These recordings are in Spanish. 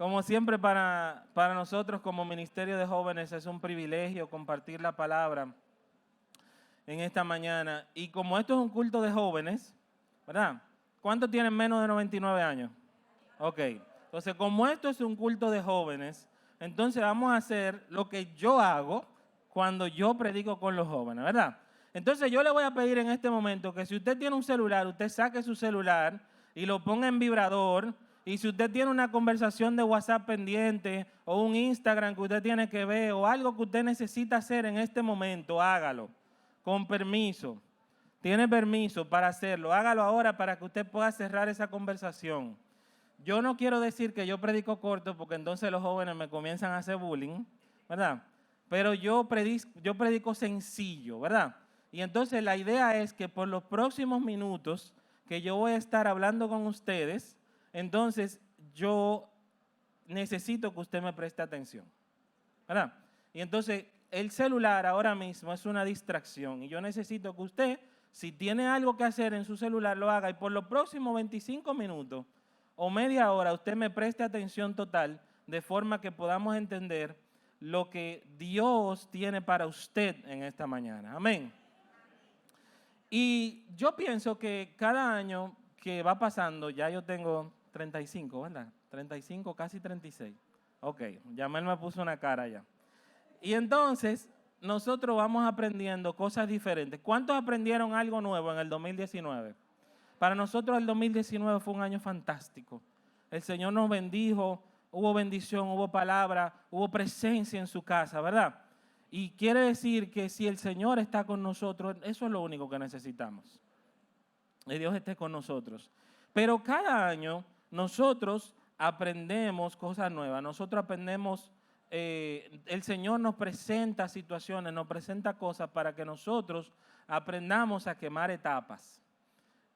Como siempre, para nosotros como Ministerio de Jóvenes es un privilegio compartir la palabra en esta mañana. Y como esto es un culto de jóvenes, ¿verdad? ¿Cuántos tienen menos de 99 años? Ok. Entonces, como esto es un culto de jóvenes, entonces vamos a hacer lo que yo hago cuando yo predico con los jóvenes, ¿verdad? Entonces, yo le voy a pedir en este momento que si usted tiene un celular, usted saque su celular y lo ponga en vibrador. Y si usted tiene una conversación de WhatsApp pendiente o un Instagram que usted tiene que ver o algo que usted necesita hacer en este momento, hágalo, con permiso. Tiene permiso para hacerlo. Hágalo ahora para que usted pueda cerrar esa conversación. Yo no quiero decir que yo predico corto porque entonces los jóvenes me comienzan a hacer bullying, ¿verdad? Pero yo predico sencillo, ¿verdad? Y entonces la idea es que por los próximos minutos que yo voy a estar hablando con ustedes, entonces yo necesito que usted me preste atención, ¿verdad? Y entonces el celular ahora mismo es una distracción y yo necesito que usted, si tiene algo que hacer en su celular, lo haga y por los próximos 25 minutos o media hora usted me preste atención total de forma que podamos entender lo que Dios tiene para usted en esta mañana. Amén. Y yo pienso que cada año que va pasando, ya yo tengo 35, ¿verdad? 35, casi 36. Ok, Yamel me puso una cara ya. Y entonces nosotros vamos aprendiendo cosas diferentes. ¿Cuántos aprendieron algo nuevo en el 2019? Para nosotros el 2019 fue un año fantástico. El Señor nos bendijo, hubo bendición, hubo palabra, hubo presencia en su casa, ¿verdad? Y quiere decir que si el Señor está con nosotros, eso es lo único que necesitamos. Que Dios esté con nosotros. Pero cada año nosotros aprendemos cosas nuevas. Nosotros aprendemos, el Señor nos presenta situaciones, nos presenta cosas para que nosotros aprendamos a quemar etapas.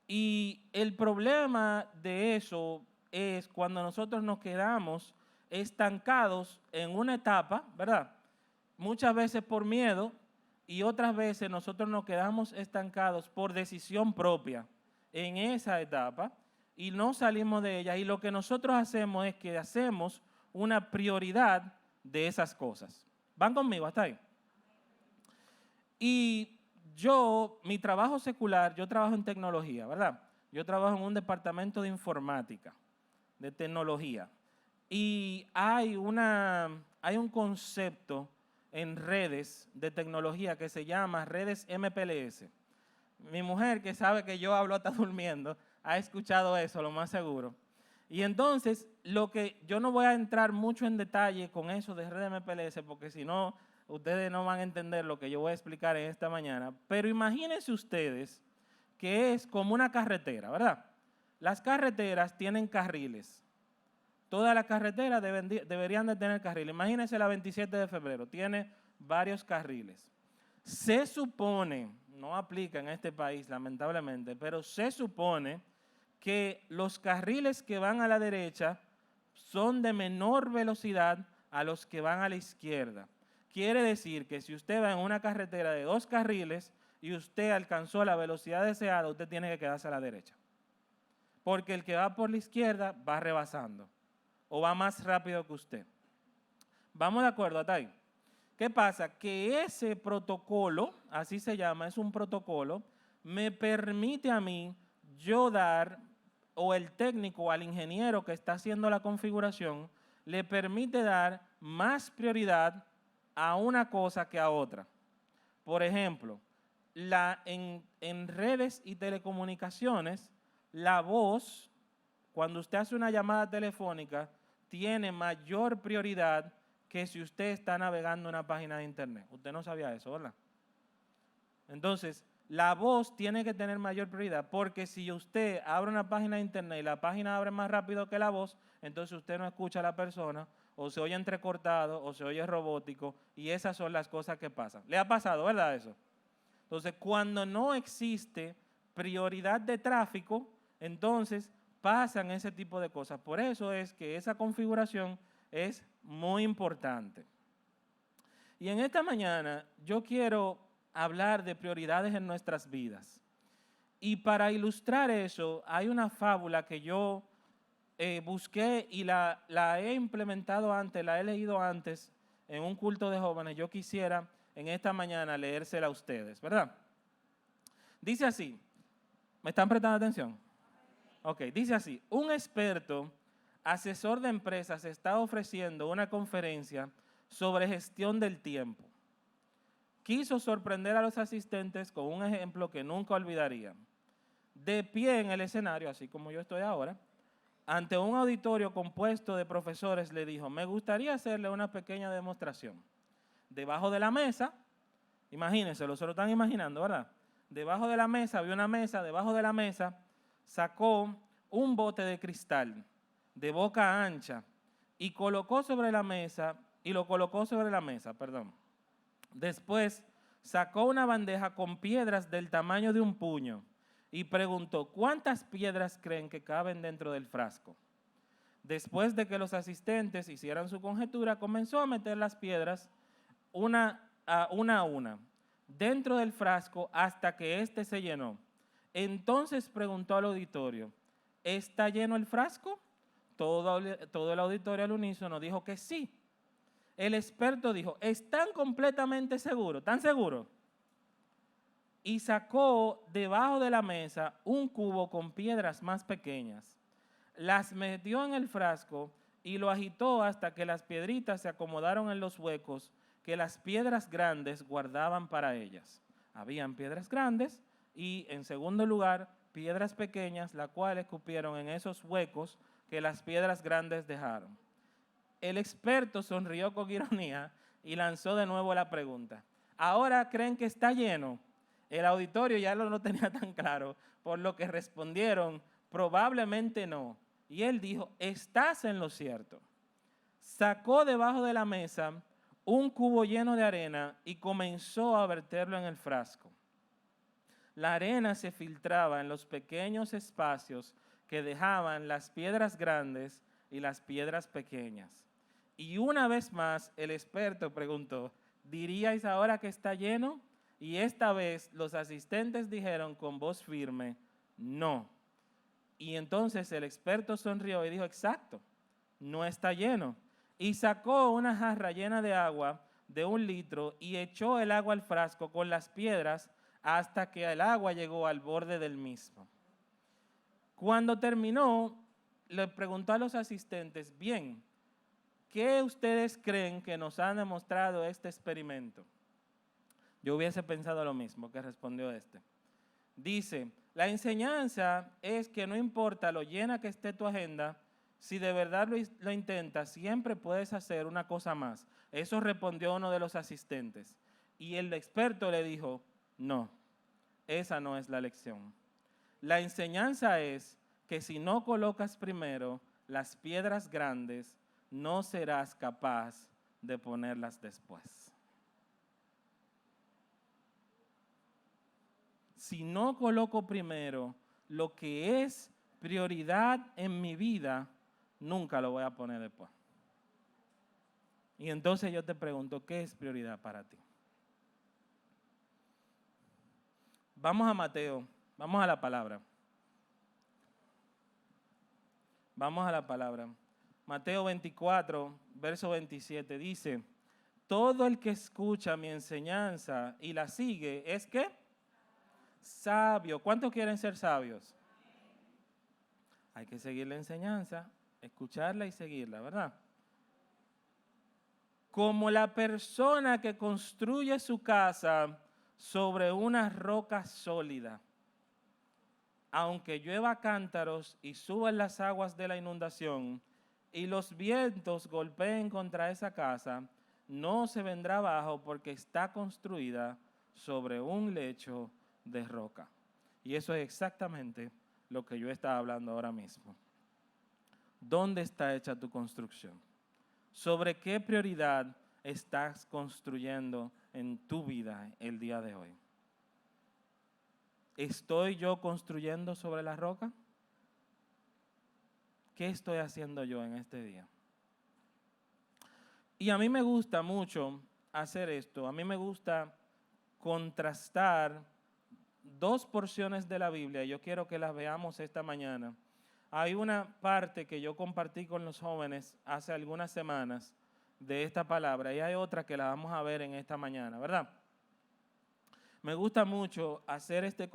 Y el problema de eso es cuando nosotros nos quedamos estancados en una etapa, ¿verdad? Muchas veces por miedo y otras veces nosotros nos quedamos estancados por decisión propia en esa etapa y no salimos de ella. Y lo que nosotros hacemos es que hacemos una prioridad de esas cosas. ¿Van conmigo hasta ahí? Y mi trabajo secular, yo trabajo en tecnología, ¿verdad? Yo trabajo en un departamento de informática, de tecnología. Y hay un concepto en redes de tecnología que se llama redes MPLS. Mi mujer, que sabe que yo hablo hasta durmiendo, ha escuchado eso, lo más seguro. Y entonces, yo no voy a entrar mucho en detalle con eso de redes MPLS, porque si no, ustedes no van a entender lo que yo voy a explicar en esta mañana. Pero imagínense ustedes que es como una carretera, ¿verdad? Las carreteras tienen carriles. Todas las carreteras deberían de tener carriles. Imagínense la 27 de febrero, tiene varios carriles. Se supone, no aplica en este país lamentablemente, pero se supone que los carriles que van a la derecha son de menor velocidad a los que van a la izquierda. Quiere decir que si usted va en una carretera de 2 carriles y usted alcanzó la velocidad deseada, usted tiene que quedarse a la derecha. Porque el que va por la izquierda va rebasando o va más rápido que usted. ¿Vamos de acuerdo hasta ahí? ¿Qué pasa? Que ese protocolo, así se llama, es un protocolo, me permite a mí yo dar, o el técnico o al ingeniero que está haciendo la configuración, le permite dar más prioridad a una cosa que a otra. Por ejemplo, en redes y telecomunicaciones, la voz, cuando usted hace una llamada telefónica, tiene mayor prioridad que si usted está navegando una página de internet. Usted no sabía eso, ¿verdad? Entonces, la voz tiene que tener mayor prioridad porque si usted abre una página de internet y la página abre más rápido que la voz, entonces usted no escucha a la persona o se oye entrecortado o se oye robótico y esas son las cosas que pasan. ¿Le ha pasado, verdad, eso? Entonces, cuando no existe prioridad de tráfico, entonces pasan ese tipo de cosas. Por eso es que esa configuración es muy importante. Y en esta mañana yo quiero hablar de prioridades en nuestras vidas. Y para ilustrar eso, hay una fábula que yo busqué y la he implementado antes, la he leído antes en un culto de jóvenes. Yo quisiera en esta mañana leérsela a ustedes, ¿verdad? Dice así, ¿me están prestando atención? Ok, dice así, un experto asesor de empresas está ofreciendo una conferencia sobre gestión del tiempo. Quiso sorprender a los asistentes con un ejemplo que nunca olvidarían. De pie en el escenario, así como yo estoy ahora, ante un auditorio compuesto de profesores, le dijo, me gustaría hacerle una pequeña demostración. Debajo de la mesa, imagínense, lo están imaginando, ¿verdad? Debajo de la mesa, había una mesa, debajo de la mesa sacó un bote de cristal de boca ancha y lo colocó sobre la mesa, Después sacó una bandeja con piedras del tamaño de un puño y preguntó, ¿cuántas piedras creen que caben dentro del frasco? Después de que los asistentes hicieran su conjetura, comenzó a meter las piedras una a una dentro del frasco hasta que éste se llenó. Entonces preguntó al auditorio, ¿está lleno el frasco? Todo el auditorio al unísono dijo que sí. El experto dijo, ¿están completamente seguros? ¿Están seguros? Y sacó debajo de la mesa un cubo con piedras más pequeñas. Las metió en el frasco y lo agitó hasta que las piedritas se acomodaron en los huecos que las piedras grandes guardaban para ellas. Habían piedras grandes y, en segundo lugar, piedras pequeñas, las cuales cupieron en esos huecos que las piedras grandes dejaron. El experto sonrió con ironía y lanzó de nuevo la pregunta. ¿Ahora creen que está lleno? El auditorio ya lo no tenía tan claro, por lo que respondieron, probablemente no. Y él dijo, estás en lo cierto. Sacó debajo de la mesa un cubo lleno de arena y comenzó a verterlo en el frasco. La arena se filtraba en los pequeños espacios que dejaban las piedras grandes y las piedras pequeñas. Y una vez más el experto preguntó, ¿diríais ahora que está lleno? Y esta vez los asistentes dijeron con voz firme, no. Y entonces el experto sonrió y dijo, exacto, no está lleno. Y sacó una jarra llena de agua de 1 litro y echó el agua al frasco con las piedras hasta que el agua llegó al borde del mismo. Cuando terminó, le preguntó a los asistentes, bien, ¿qué ustedes creen que nos ha demostrado este experimento? Yo hubiese pensado lo mismo que respondió este. Dice, la enseñanza es que no importa lo llena que esté tu agenda, si de verdad lo intentas, siempre puedes hacer una cosa más. Eso respondió uno de los asistentes. Y el experto le dijo, no, esa no es la lección. La enseñanza es que si no colocas primero las piedras grandes, no serás capaz de ponerlas después. Si no coloco primero lo que es prioridad en mi vida, nunca lo voy a poner después. Y entonces yo te pregunto, ¿qué es prioridad para ti? Vamos a Mateo, vamos a la palabra. Vamos a la palabra. Mateo 24, verso 27 dice, todo el que escucha mi enseñanza y la sigue, ¿es qué? Sabio. ¿Cuántos quieren ser sabios? Hay que seguir la enseñanza, escucharla y seguirla, ¿verdad? Como la persona que construye su casa sobre una roca sólida. Aunque llueva cántaros y suban las aguas de la inundación y los vientos golpeen contra esa casa, no se vendrá abajo porque está construida sobre un lecho de roca. Y eso es exactamente lo que yo estaba hablando ahora mismo. ¿Dónde está hecha tu construcción? ¿Sobre qué prioridad estás construyendo en tu vida el día de hoy? ¿Estoy yo construyendo sobre la roca? ¿Qué estoy haciendo yo en este día? Y a mí me gusta mucho hacer esto. A mí me gusta contrastar 2 porciones de la Biblia. Yo quiero que las veamos esta mañana. hay una parte que yo compartí con los jóvenes hace algunas semanas de esta palabra y hay otra que la vamos a ver en esta mañana, ¿verdad? Me gusta mucho hacer este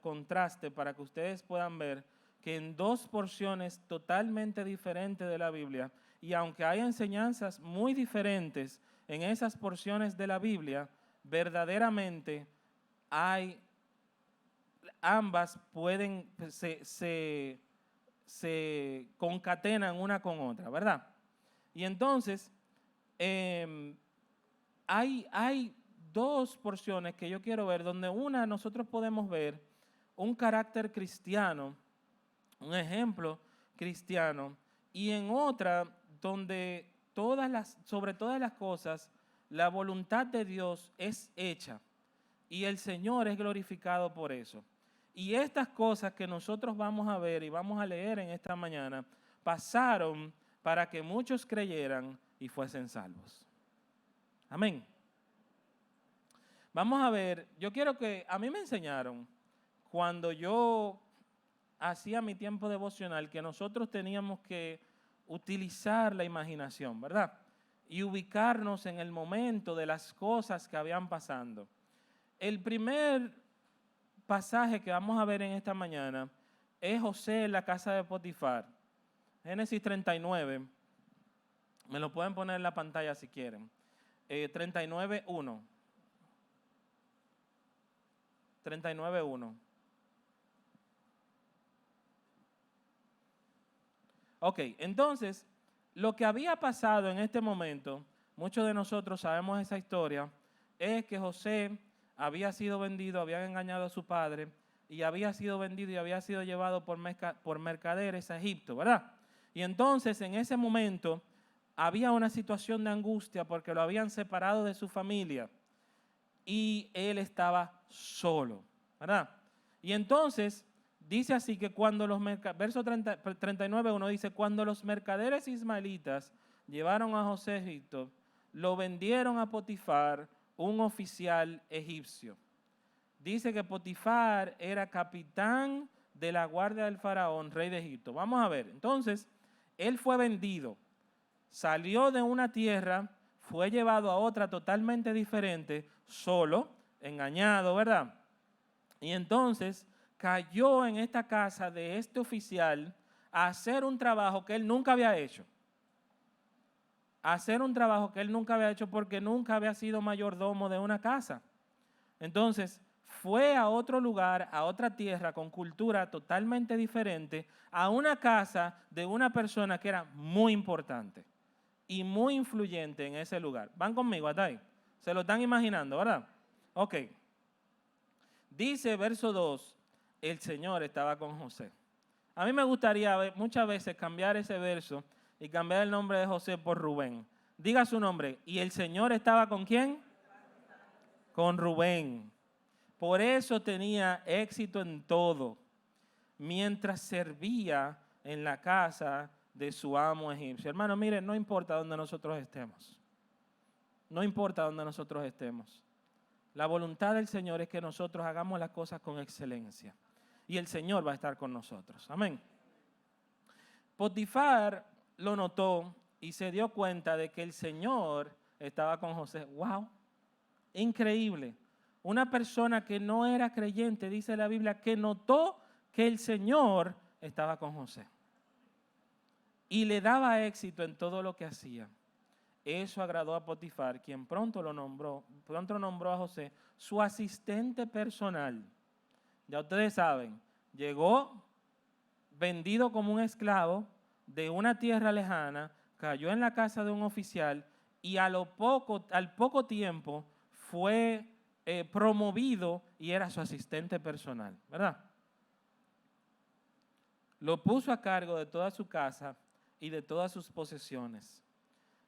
contraste para que ustedes puedan ver que en dos porciones totalmente diferentes de la Biblia, y aunque hay enseñanzas muy diferentes en esas porciones de la Biblia, verdaderamente ambas pueden, se concatenan una con otra, ¿verdad? Y entonces, hay dos porciones que yo quiero ver, donde una nosotros podemos ver un carácter cristiano, un ejemplo cristiano, y en otra donde sobre todas las cosas, la voluntad de Dios es hecha y el Señor es glorificado por eso. Y estas cosas que nosotros vamos a ver y vamos a leer en esta mañana, pasaron para que muchos creyeran y fuesen salvos. Amén. Vamos a ver, a mí me enseñaron cuando yo hacía mi tiempo devocional que nosotros teníamos que utilizar la imaginación, ¿verdad? Y ubicarnos en el momento de las cosas que habían pasando. El primer pasaje que vamos a ver en esta mañana es José en la casa de Potifar. Génesis 39. Me lo pueden poner en la pantalla si quieren. 39:1. 39:1. Ok, entonces, lo que había pasado en este momento, muchos de nosotros sabemos esa historia, es que José había sido vendido, habían engañado a su padre, y había sido vendido y había sido llevado por mercaderes a Egipto, ¿verdad? Y entonces, en ese momento, había una situación de angustia porque lo habían separado de su familia y él estaba solo, ¿verdad? Y entonces dice así que cuando verso 39:1 dice, cuando los mercaderes ismaelitas llevaron a José a Egipto, lo vendieron a Potifar, un oficial egipcio. Dice que Potifar era capitán de la guardia del faraón, rey de Egipto. Vamos a ver, entonces, él fue vendido, salió de una tierra, fue llevado a otra totalmente diferente, solo, engañado, ¿verdad? Y entonces cayó en esta casa de este oficial a hacer un trabajo que él nunca había hecho. A hacer un trabajo que él nunca había hecho porque nunca había sido mayordomo de una casa. Entonces fue a otro lugar, a otra tierra con cultura totalmente diferente, a una casa de una persona que era muy importante y muy influyente en ese lugar. ¿Van conmigo hasta ahí? ¿Se lo están imaginando, verdad? Ok. Dice verso 2, el Señor estaba con José. A mí me gustaría muchas veces cambiar ese verso y cambiar el nombre de José por Rubén. Diga su nombre. ¿Y el Señor estaba con quién? Con Rubén. Por eso tenía éxito en todo, mientras servía en la casa de su amo egipcio. Hermano, miren, no importa dónde nosotros estemos. No importa dónde nosotros estemos. La voluntad del Señor es que nosotros hagamos las cosas con excelencia. Y el Señor va a estar con nosotros. Amén. Potifar lo notó y se dio cuenta de que el Señor estaba con José. ¡Wow! Increíble. Una persona que no era creyente, dice la Biblia, que notó que el Señor estaba con José. Y le daba éxito en todo lo que hacía. Eso agradó a Potifar, quien pronto nombró a José su asistente personal. Ya ustedes saben, llegó vendido como un esclavo de una tierra lejana, cayó en la casa de un oficial y al poco tiempo fue promovido y era su asistente personal, ¿verdad? Lo puso a cargo de toda su casa y de todas sus posesiones.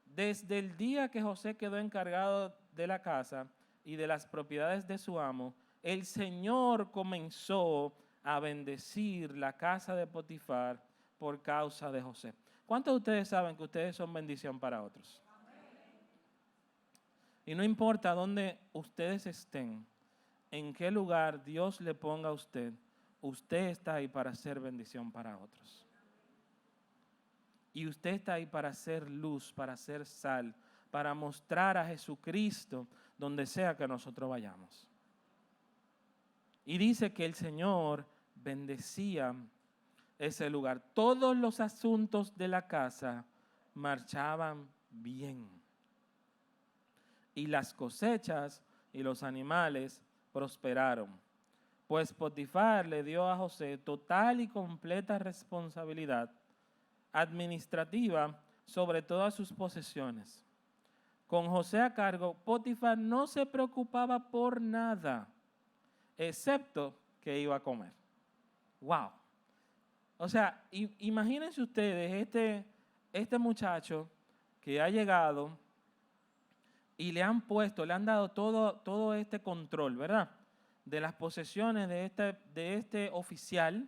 Desde el día que José quedó encargado de la casa y de las propiedades de su amo, el Señor comenzó a bendecir la casa de Potifar por causa de José. ¿Cuántos de ustedes saben que ustedes son bendición para otros? Y no importa dónde ustedes estén, en qué lugar Dios le ponga a usted, usted está ahí para ser bendición para otros. Y usted está ahí para hacer luz, para hacer sal, para mostrar a Jesucristo donde sea que nosotros vayamos. Y dice que el Señor bendecía ese lugar. Todos los asuntos de la casa marchaban bien. Y las cosechas y los animales prosperaron. Pues Potifar le dio a José total y completa responsabilidad administrativa sobre todas sus posesiones. Con José a cargo, Potifar no se preocupaba por nada, excepto que iba a comer. ¡Wow! O sea, imagínense ustedes este muchacho que ha llegado y le han dado todo este control, ¿verdad? De las posesiones de este oficial,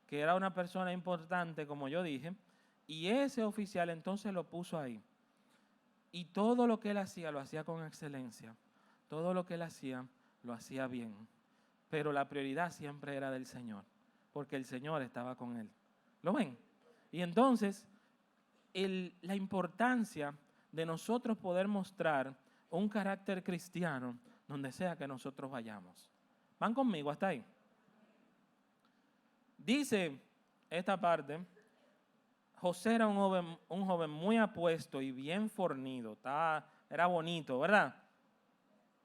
que era una persona importante, como yo dije, y ese oficial entonces lo puso ahí. Y todo lo que él hacía, lo hacía con excelencia. Todo lo que él hacía, lo hacía bien. Pero la prioridad siempre era del Señor, porque el Señor estaba con él. ¿Lo ven? Y entonces, la importancia de nosotros poder mostrar un carácter cristiano donde sea que nosotros vayamos. ¿Van conmigo hasta ahí? Dice esta parte, José era un joven muy apuesto y bien fornido, era bonito, ¿verdad?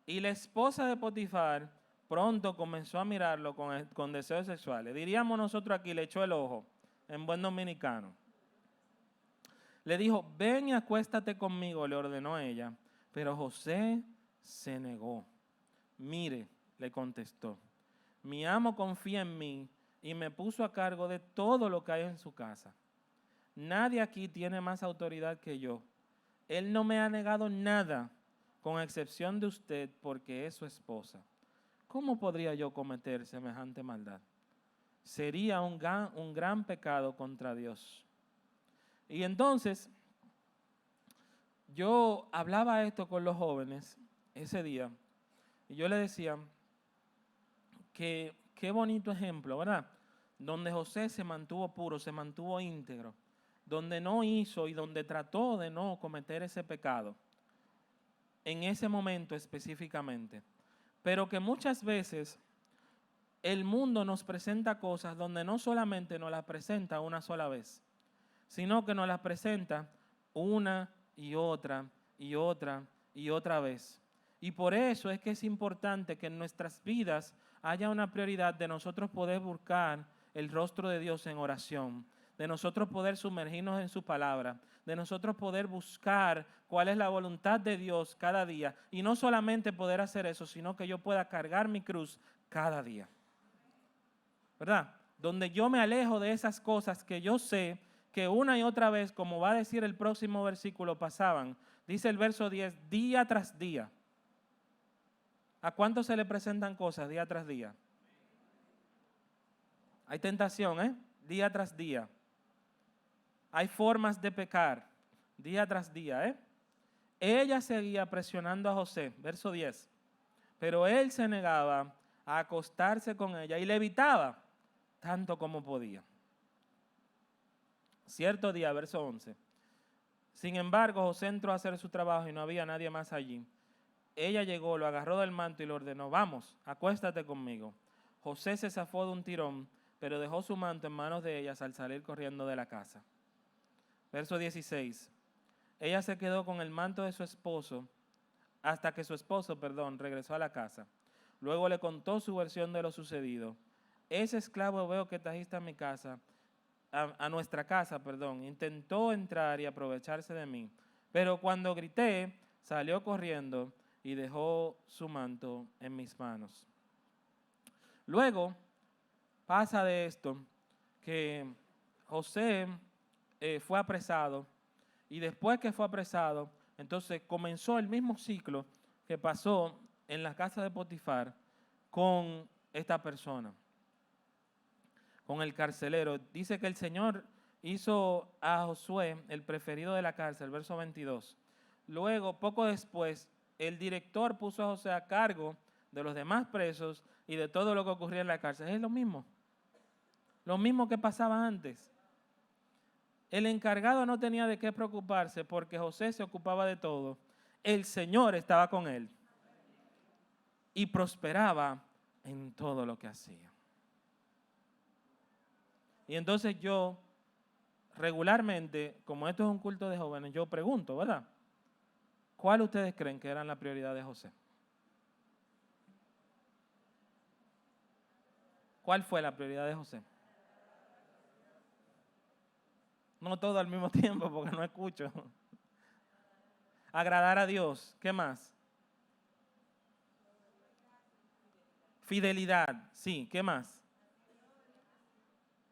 Y la esposa de Potifar pronto comenzó a mirarlo con deseos sexuales. Diríamos nosotros aquí, le echó el ojo, en buen dominicano. Le dijo, ven y acuéstate conmigo, le ordenó ella. Pero José se negó. Mire, le contestó, mi amo confía en mí y me puso a cargo de todo lo que hay en su casa. Nadie aquí tiene más autoridad que yo. Él no me ha negado nada, con excepción de usted, porque es su esposa. ¿Cómo podría yo cometer semejante maldad? Sería un gran pecado contra Dios. Y entonces, yo hablaba esto con los jóvenes ese día, y yo les decía que qué bonito ejemplo, ¿verdad? Donde José se mantuvo puro, se mantuvo íntegro, donde no hizo y donde trató de no cometer ese pecado, en ese momento específicamente. Pero que muchas veces el mundo nos presenta cosas donde no solamente nos las presenta una sola vez, sino que nos las presenta una y otra y otra y otra vez. Y por eso es que es importante que en nuestras vidas haya una prioridad de nosotros poder buscar el rostro de Dios en oración, de nosotros poder sumergirnos en su palabra, de nosotros poder buscar cuál es la voluntad de Dios cada día. Y no solamente poder hacer eso, sino que yo pueda cargar mi cruz cada día. ¿Verdad? Donde yo me alejo de esas cosas que yo sé que una y otra vez, como va a decir el próximo versículo, pasaban. Dice el verso 10, día tras día. ¿A cuánto se le presentan cosas día tras día? Hay tentación, ¿eh? Día tras día. Hay formas de pecar, día tras día, ¿eh? Ella seguía presionando a José, verso 10. Pero él se negaba a acostarse con ella y le evitaba tanto como podía. Cierto día, verso 11. Sin embargo, José entró a hacer su trabajo y no había nadie más allí. Ella llegó, lo agarró del manto y le ordenó, vamos, acuéstate conmigo. José se zafó de un tirón, pero dejó su manto en manos de ellas al salir corriendo de la casa. Verso 16. Ella se quedó con el manto de su esposo hasta que su esposo, regresó a la casa. Luego le contó su versión de lo sucedido. Ese esclavo veo que trajiste a mi casa, a nuestra casa, intentó entrar y aprovecharse de mí. Pero cuando grité, salió corriendo y dejó su manto en mis manos. Luego pasa de esto que José fue apresado, y después que fue apresado, entonces comenzó el mismo ciclo que pasó en la casa de Potifar con esta persona, con el carcelero. Dice que el Señor hizo a Josué el preferido de la cárcel, verso 22. Luego, poco después, el director puso a José a cargo de los demás presos y de todo lo que ocurría en la cárcel. Es lo mismo que pasaba antes. El encargado no tenía de qué preocuparse porque José se ocupaba de todo. El Señor estaba con él y prosperaba en todo lo que hacía. Y entonces yo regularmente, como esto es un culto de jóvenes, yo pregunto, ¿verdad? ¿Cuál ustedes creen que eran la prioridad de José? ¿Cuál fue la prioridad de José? No todo al mismo tiempo porque no escucho. Agradar a Dios. ¿Qué más? Fidelidad. Sí, ¿qué más?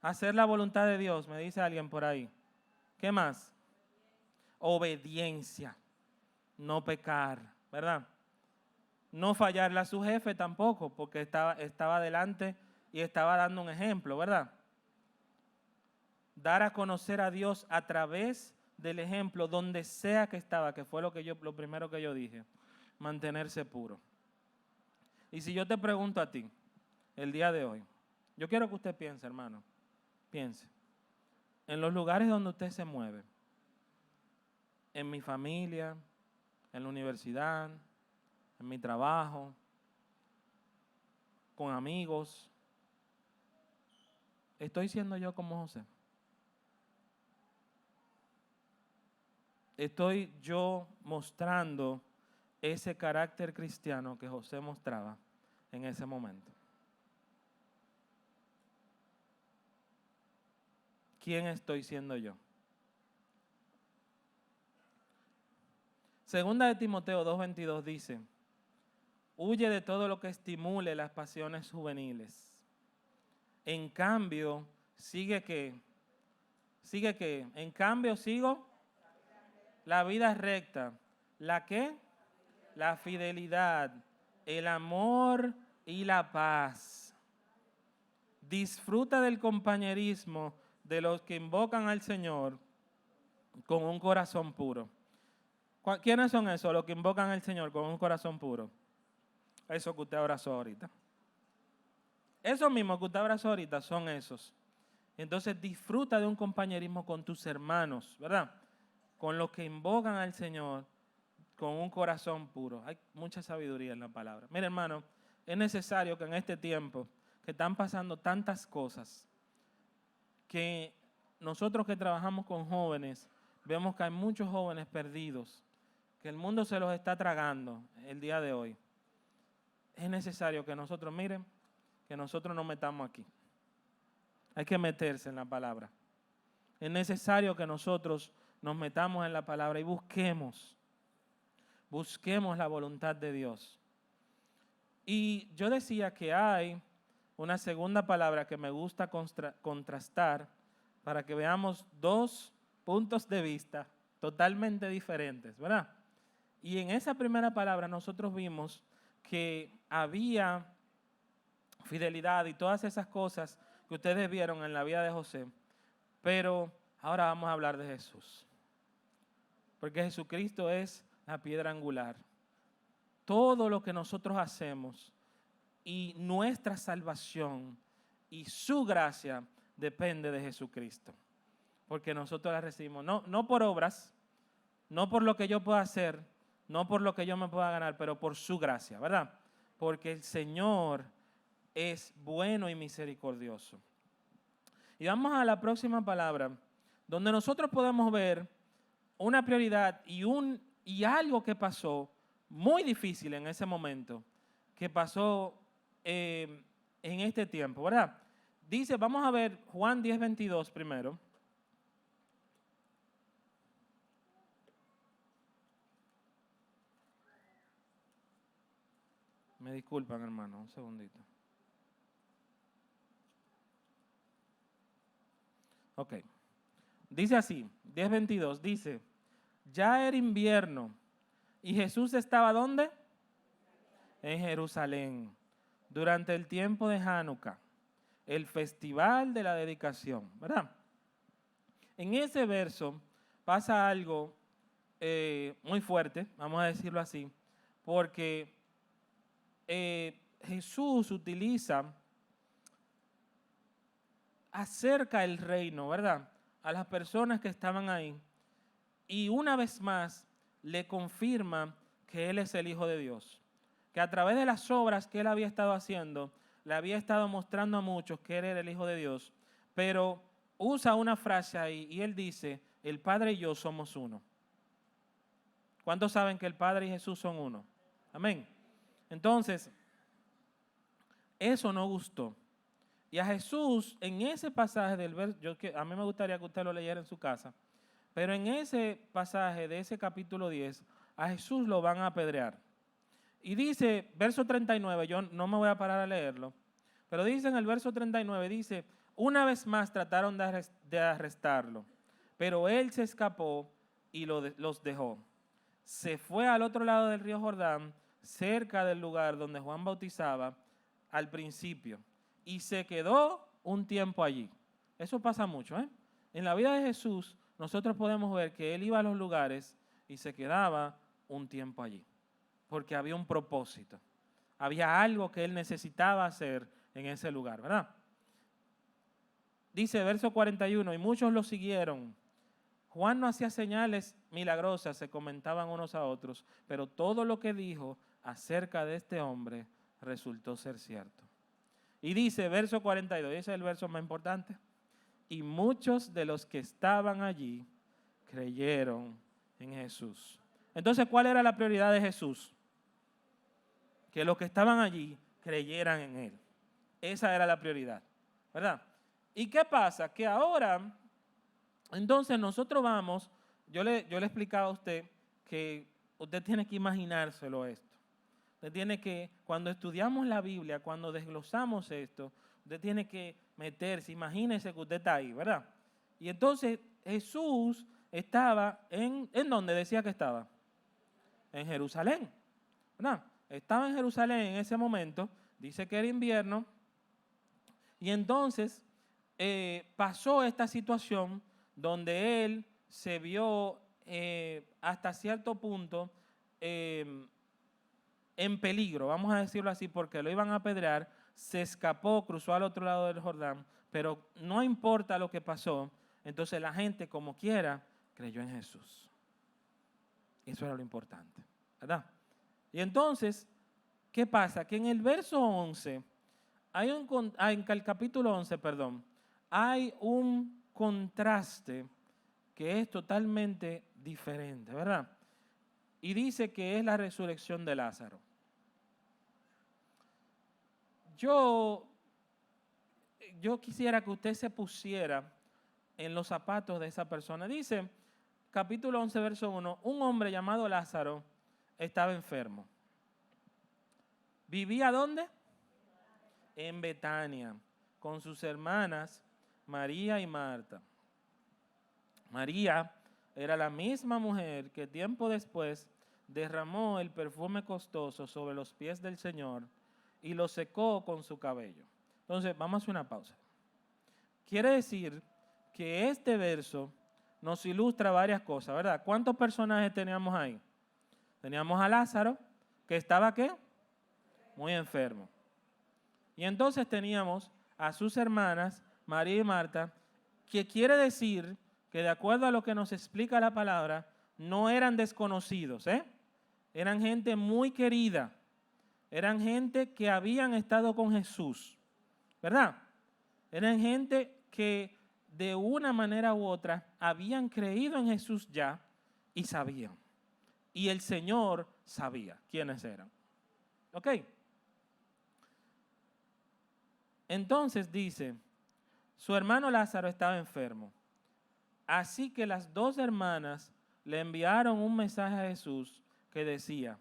Hacer la voluntad de Dios, me dice alguien por ahí. ¿Qué más? Obediencia. No pecar, ¿verdad? No fallarle a su jefe tampoco, porque estaba delante y estaba dando un ejemplo, ¿verdad? Dar a conocer a Dios a través del ejemplo, donde sea que estaba, que fue lo primero que yo dije, mantenerse puro. Y si yo te pregunto a ti, el día de hoy, yo quiero que usted piense, hermano, piense, en los lugares donde usted se mueve, en mi familia, en la universidad, en mi trabajo, con amigos, ¿estoy siendo yo como José? ¿Estoy yo mostrando ese carácter cristiano que José mostraba en ese momento? ¿Quién estoy siendo yo? Segunda de Timoteo 2:22 dice, huye de todo lo que estimule las pasiones juveniles. En cambio, sigue que, en cambio sigo la vida recta. ¿La qué? La fidelidad, el amor y la paz. Disfruta del compañerismo de los que invocan al Señor con un corazón puro. ¿Quiénes son esos, los que invocan al Señor con un corazón puro? Eso que usted abrazó ahorita. Esos mismos que usted abrazó ahorita son esos. Entonces disfruta de un compañerismo con tus hermanos, ¿verdad? Con los que invocan al Señor con un corazón puro. Hay mucha sabiduría en la palabra. Mira, hermano, es necesario que en este tiempo que están pasando tantas cosas, que nosotros que trabajamos con jóvenes, vemos que hay muchos jóvenes perdidos, que el mundo se los está tragando el día de hoy. Es necesario que nosotros, miren, que nosotros nos metamos aquí. Hay que meterse en la palabra. Es necesario que nosotros nos metamos en la palabra y busquemos la voluntad de Dios. Y yo decía que hay una segunda palabra que me gusta contrastar para que veamos dos puntos de vista totalmente diferentes, ¿verdad? Y en esa primera palabra nosotros vimos que había fidelidad y todas esas cosas que ustedes vieron en la vida de José, pero ahora vamos a hablar de Jesús, porque Jesucristo es la piedra angular. Todo lo que nosotros hacemos y nuestra salvación y su gracia depende de Jesucristo, porque nosotros la recibimos no por obras, no por lo que yo pueda hacer, no por lo que yo me pueda ganar, pero por su gracia, ¿verdad? Porque el Señor es bueno y misericordioso. Y vamos a la próxima palabra, donde nosotros podemos ver una prioridad y algo que pasó muy difícil en ese momento, que pasó en este tiempo, ¿verdad? Dice, vamos a ver Juan 10:22 primero. Me disculpan, hermano, un segundito. Ok. Dice así, 10:22, dice, ya era invierno y Jesús estaba ¿dónde? En Jerusalén, durante el tiempo de Hanukkah, el festival de la dedicación, ¿verdad? En ese verso pasa algo muy fuerte, vamos a decirlo así, porque Jesús acerca el reino, ¿verdad? a las personas que estaban ahí y una vez más le confirma que Él es el Hijo de Dios. Que a través de las obras que Él había estado haciendo, le había estado mostrando a muchos que Él era el Hijo de Dios. Pero usa una frase ahí y Él dice, el Padre y yo somos uno. ¿Cuántos saben que el Padre y Jesús son uno? Amén. Entonces, eso no gustó. Y a Jesús, en ese pasaje del verso, a mí me gustaría que usted lo leyera en su casa, pero en ese pasaje de ese capítulo 10, a Jesús lo van a apedrear. Y dice, verso 39, yo no me voy a parar a leerlo, pero dice en el verso 39, dice, una vez más trataron de arrestarlo, pero él se escapó y los dejó. Se fue al otro lado del río Jordán, cerca del lugar donde Juan bautizaba al principio, y se quedó un tiempo allí. Eso pasa mucho, ¿eh? En la vida de Jesús, nosotros podemos ver que Él iba a los lugares y se quedaba un tiempo allí, porque había un propósito. Había algo que Él necesitaba hacer en ese lugar, ¿verdad? Dice, verso 41, y muchos lo siguieron. Juan no hacía señales milagrosas, se comentaban unos a otros, pero todo lo que dijo acerca de este hombre resultó ser cierto. Y dice, verso 42, ese es el verso más importante, y muchos de los que estaban allí creyeron en Jesús. Entonces, ¿cuál era la prioridad de Jesús? Que los que estaban allí creyeran en Él. Esa era la prioridad, ¿verdad? ¿Y qué pasa? Que ahora, entonces nosotros vamos, yo le explicaba a usted que usted tiene que imaginárselo esto. Usted tiene que, cuando estudiamos la Biblia, cuando desglosamos esto, usted tiene que meterse, imagínese que usted está ahí, ¿verdad? Y entonces Jesús estaba ¿en dónde decía que estaba? En Jerusalén, ¿verdad? Estaba en Jerusalén en ese momento, dice que era invierno, y entonces pasó esta situación donde él se vio hasta cierto punto en peligro, vamos a decirlo así, porque lo iban a apedrear, se escapó, cruzó al otro lado del Jordán, pero no importa lo que pasó, entonces la gente como quiera creyó en Jesús. Eso era lo importante, ¿verdad? Y entonces, ¿qué pasa? Que en el verso 11, en el capítulo 11, perdón, hay un contraste que es totalmente diferente, ¿verdad? Y dice que es la resurrección de Lázaro. Yo quisiera que usted se pusiera en los zapatos de esa persona. Dice, capítulo 11, verso 1, un hombre llamado Lázaro estaba enfermo. ¿Vivía dónde? En Betania, con sus hermanas María y Marta. María era la misma mujer que tiempo después derramó el perfume costoso sobre los pies del Señor y lo secó con su cabello. Entonces, vamos a hacer una pausa. Quiere decir que este verso nos ilustra varias cosas, ¿verdad? ¿Cuántos personajes teníamos ahí? Teníamos a Lázaro, que estaba, ¿qué? Muy enfermo. Y entonces teníamos a sus hermanas, María y Marta, que quiere decir que de acuerdo a lo que nos explica la palabra, no eran desconocidos, ¿eh? Eran gente muy querida, eran gente que habían estado con Jesús, ¿verdad? Eran gente que de una manera u otra habían creído en Jesús ya y sabían. Y el Señor sabía quiénes eran. ¿Ok? Entonces dice, su hermano Lázaro estaba enfermo. Así que las dos hermanas le enviaron un mensaje a Jesús que decía,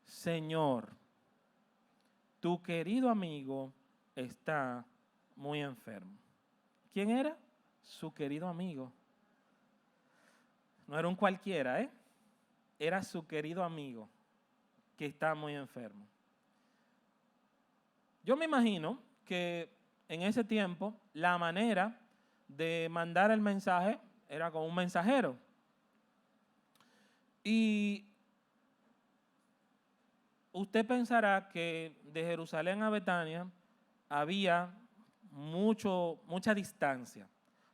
Señor, tu querido amigo está muy enfermo. ¿Quién era? Su querido amigo. No era un cualquiera, ¿eh? Era su querido amigo que está muy enfermo. Yo me imagino que en ese tiempo la manera de mandar el mensaje era con un mensajero. Y usted pensará que de Jerusalén a Betania había mucha distancia.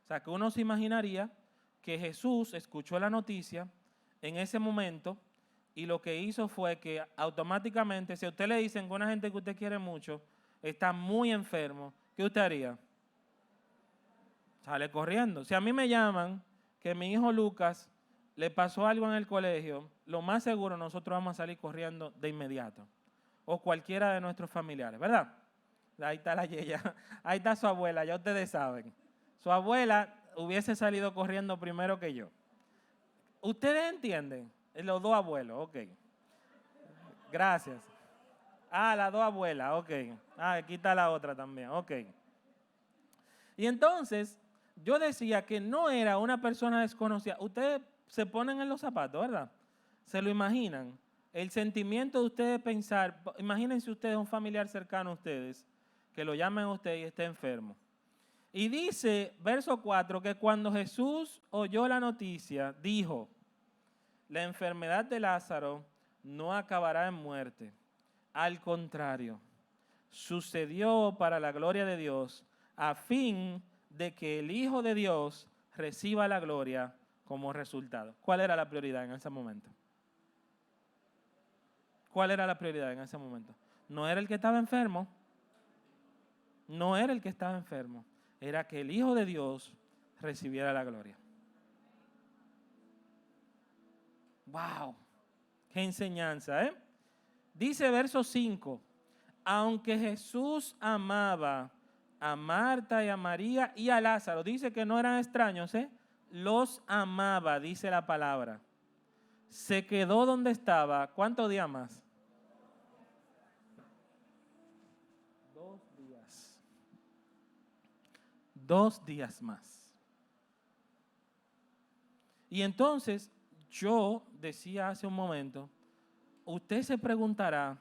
O sea, que uno se imaginaría que Jesús escuchó la noticia en ese momento y lo que hizo fue que automáticamente, si a usted le dicen que una gente que usted quiere mucho está muy enfermo, ¿qué usted haría? Sale corriendo. Si a mí me llaman que mi hijo Lucas le pasó algo en el colegio, lo más seguro nosotros vamos a salir corriendo de inmediato. O cualquiera de nuestros familiares, ¿verdad? Ahí está la Yeya, ahí está su abuela, ya ustedes saben. Su abuela hubiese salido corriendo primero que yo. ¿Ustedes entienden? Los dos abuelos, ok. Gracias. Ah, las dos abuelas, ok. Ah, aquí está la otra también, ok. Y entonces, yo decía que no era una persona desconocida. Ustedes se ponen en los zapatos, ¿verdad? Se lo imaginan. El sentimiento de ustedes pensar, imagínense ustedes un familiar cercano a ustedes, que lo llamen a usted y esté enfermo. Y dice, verso 4, que cuando Jesús oyó la noticia, dijo, la enfermedad de Lázaro no acabará en muerte. Al contrario, sucedió para la gloria de Dios, a fin de que el Hijo de Dios reciba la gloria como resultado. ¿Cuál era la prioridad en ese momento? ¿Cuál era la prioridad en ese momento? No era el que estaba enfermo. No era el que estaba enfermo. Era que el Hijo de Dios recibiera la gloria. ¡Wow! ¡Qué enseñanza, eh! Dice verso 5, aunque Jesús amaba a Marta y a María y a Lázaro, dice que no eran extraños, los amaba, dice la palabra. Se quedó donde estaba, ¿cuántos días más? 2 días. 2 días más. Y entonces, yo decía hace un momento, usted se preguntará,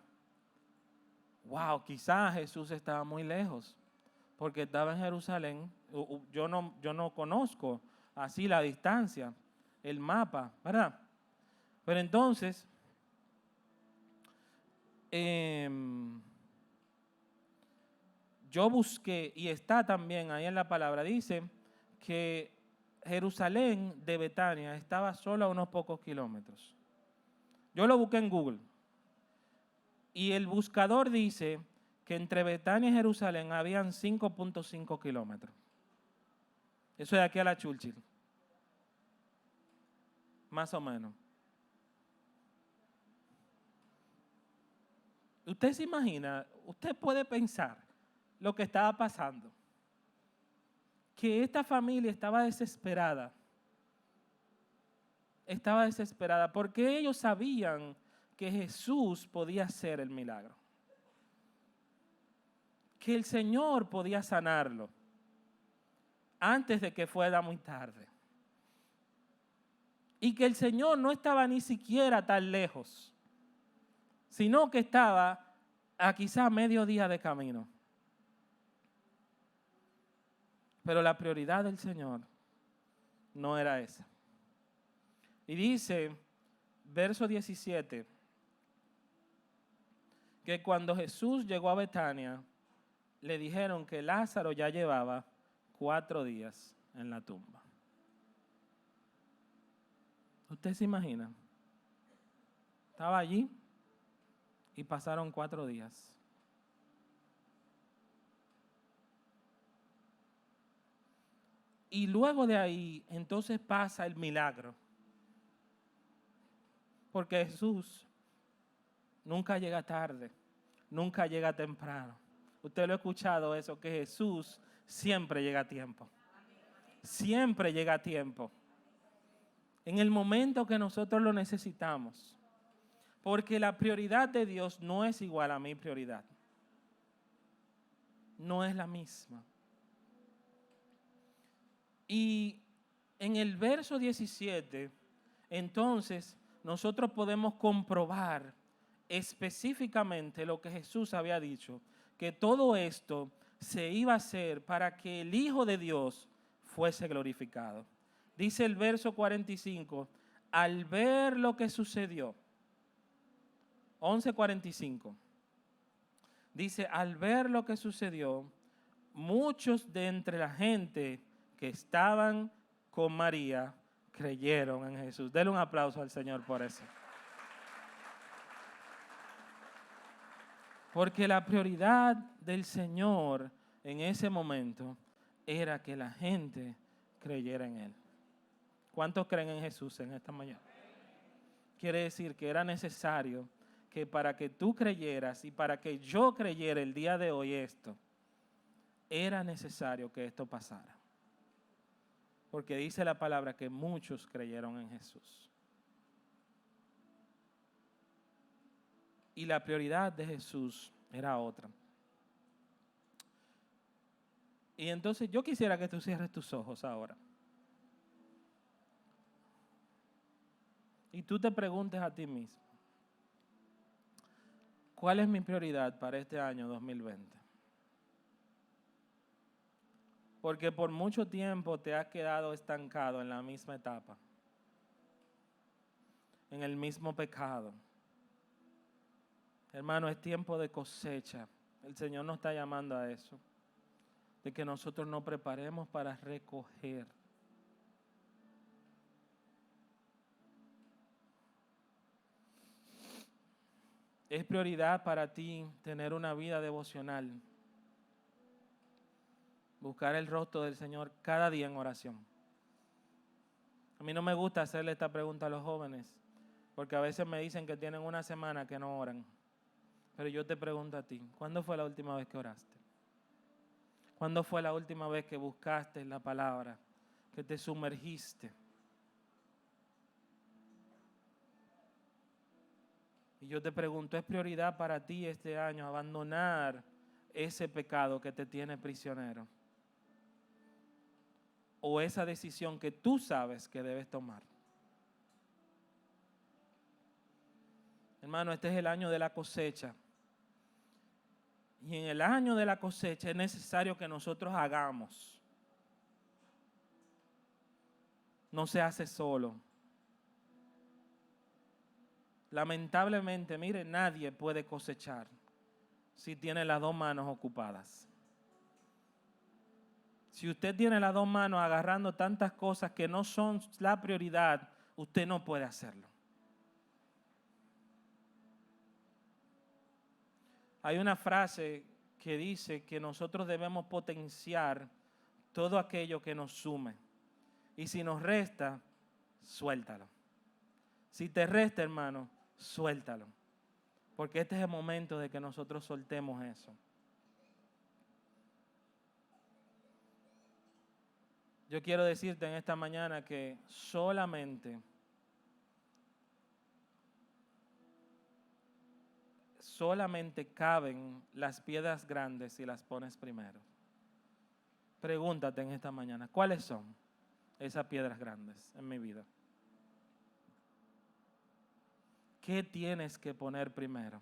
wow, quizás Jesús estaba muy lejos, porque estaba en Jerusalén. Yo no conozco así la distancia, el mapa, ¿verdad? Pero entonces, yo busqué, y está también ahí en la palabra, dice que Jerusalén de Betania estaba solo a unos pocos kilómetros. Yo lo busqué en Google. Y el buscador dice que entre Betania y Jerusalén habían 5.5 kilómetros. Eso es de aquí a la Churchill. Más o menos. Usted se imagina, usted puede pensar lo que estaba pasando. Que esta familia estaba desesperada. Estaba desesperada porque ellos sabían que Jesús podía hacer el milagro. Que el Señor podía sanarlo antes de que fuera muy tarde. Y que el Señor no estaba ni siquiera tan lejos, sino que estaba a quizá medio día de camino. Pero la prioridad del Señor no era esa. Y dice, verso 17, que cuando Jesús llegó a Betania, le dijeron que Lázaro ya llevaba 4 días en la tumba. ¿Usted se imagina? Estaba allí y pasaron 4 días. Y luego de ahí, entonces pasa el milagro. Porque Jesús nunca llega tarde, nunca llega temprano. Usted lo ha escuchado eso, que Jesús siempre llega a tiempo. Siempre llega a tiempo. En el momento que nosotros lo necesitamos. Porque la prioridad de Dios no es igual a mi prioridad. No es la misma. Y en el verso 17, entonces, nosotros podemos comprobar específicamente lo que Jesús había dicho, que todo esto se iba a hacer para que el Hijo de Dios fuese glorificado. Dice el verso 45, al ver lo que sucedió, 11:45, dice, al ver lo que sucedió, muchos de entre la gente que estaban con María creyeron en Jesús. Denle un aplauso al Señor por eso. Porque la prioridad del Señor en ese momento era que la gente creyera en Él. ¿Cuántos creen en Jesús en esta mañana? Quiere decir que era necesario que para que tú creyeras y para que yo creyera el día de hoy esto, era necesario que esto pasara. Porque dice la palabra que muchos creyeron en Jesús. Y la prioridad de Jesús era otra. Y entonces yo quisiera que tú cierres tus ojos ahora. Y tú te preguntes a ti mismo, ¿cuál es mi prioridad para este año 2020? Porque por mucho tiempo te has quedado estancado en la misma etapa, en el mismo pecado. Hermano, es tiempo de cosecha. El Señor nos está llamando a eso, de que nosotros nos preparemos para recoger. Es prioridad para ti tener una vida devocional. Buscar el rostro del Señor cada día en oración. A mí no me gusta hacerle esta pregunta a los jóvenes, porque a veces me dicen que tienen una semana que no oran. Pero yo te pregunto a ti, ¿cuándo fue la última vez que oraste? ¿Cuándo fue la última vez que buscaste la palabra, que te sumergiste? Y yo te pregunto, ¿es prioridad para ti este año abandonar ese pecado que te tiene prisionero? ¿O esa decisión que tú sabes que debes tomar? Hermano, este es el año de la cosecha. Y en el año de la cosecha es necesario que nosotros hagamos. No se hace solo. Lamentablemente, mire, nadie puede cosechar si tiene las dos manos ocupadas. Si usted tiene las dos manos agarrando tantas cosas que no son la prioridad, usted no puede hacerlo. Hay una frase que dice que nosotros debemos potenciar todo aquello que nos sume. Y si nos resta, suéltalo. Si te resta, hermano, suéltalo. Porque este es el momento de que nosotros soltemos eso. Yo quiero decirte en esta mañana que solamente caben las piedras grandes si las pones primero. Pregúntate en esta mañana, ¿cuáles son esas piedras grandes en mi vida? ¿Qué tienes que poner primero?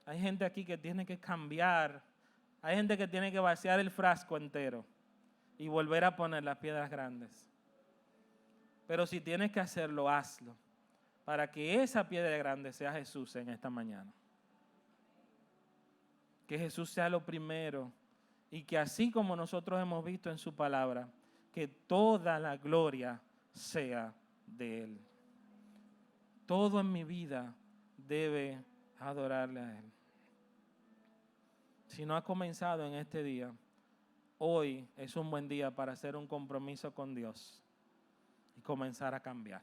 Hay gente aquí que tiene que cambiar. Hay gente que tiene que vaciar el frasco entero y volver a poner las piedras grandes. Pero si tienes que hacerlo, hazlo, para que esa piedra grande sea Jesús en esta mañana. Que Jesús sea lo primero y que así como nosotros hemos visto en su palabra, que toda la gloria sea de Él. Todo en mi vida debe adorarle a Él. Si no ha comenzado en este día, hoy es un buen día para hacer un compromiso con Dios y comenzar a cambiar.